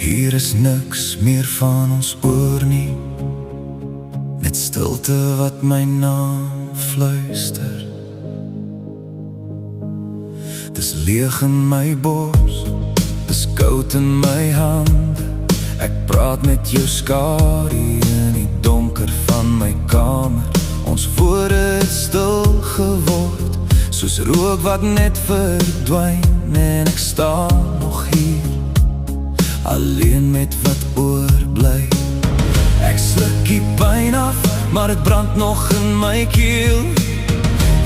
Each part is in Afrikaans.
Hier is niks meer van ons oor nie, net stilte wat my naam fluister. Dis leeg in my bors, dis koud in my hande. Ek praat met jou skadu in die donker van my kamer. Ons woorde het stil geword, soos rook wat net verdwyn. En ek staan nog hier, alleen met wat oorbly. Ek sluk die pyn af, maar het brand nog in my keel.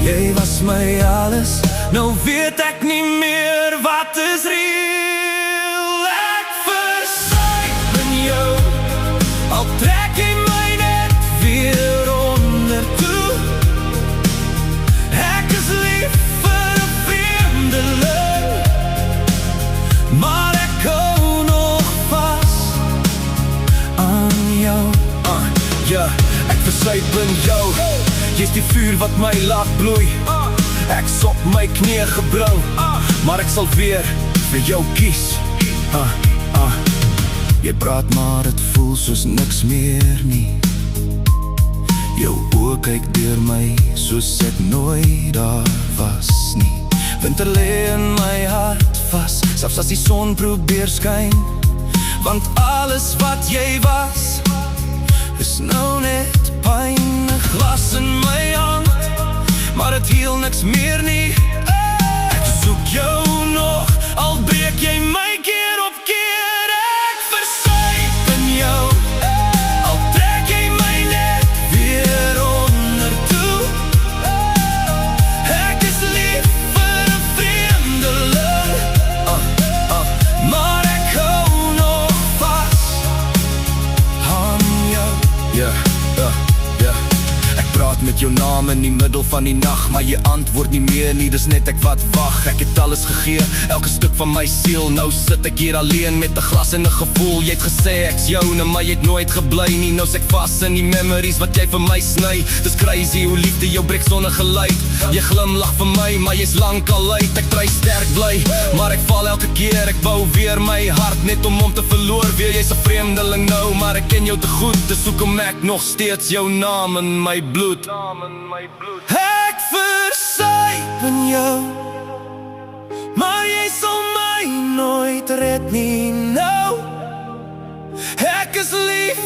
Jy was my alles, nou weet ek nie meer wat is reël. Ek versuip in jou, al trek jy my net weer onder toe. Ek is lief vir 'n vreemdeling, maar ek hou nog vas aan jou. Ja, ek versuip in jou, jy's die vuur wat my laat bloei. Ek op my knie gebring, maar ek sal weer vir jou kies. Jy praat maar het voel soos niks meer nie. Jou oë kyk deur my soos ek nooit daar was nie. Winter lê in my hart vas, selfs as die son probeer skyn. Want alles wat jy was, is nou net pyn. 'n glas in my hand, maar het heel niks meer nie. Ek soek jou nog, al breek jy my keer op keer. Ek versuip in jou, al trek jy my net weer onder toe. Ek is lief vir 'n vreemdeling, maar ek hou nog vas aan jou. Ek praat met jou naam in die middel van die nag, maar jy antwoord nie meer nie, dis net ek wat wag. Ek het alles gegee, elke stuk van my siel. Nou sit ek hier alleen met 'n glas en 'n gevoel. Jy het gesê ek's joune, maar jy het nooit gebly nie. Nou sit ek vas in die memories wat jy vir my sny. Dis crazy hoe liefde jou breek sonder geluid. Jy glimlag vir my, maar jy's lank al uit. Ek try sterk bly, maar ek val elke keer. Ek bou weer my hart net om te verloor weer. Jy's 'n vreemdeling nou, maar ek ken jou te goed. Dis hoekom ek nog steeds jou naam in my bloed. Ek versuip in jou, maar jy sal my nooit red nie nou. Ek is lief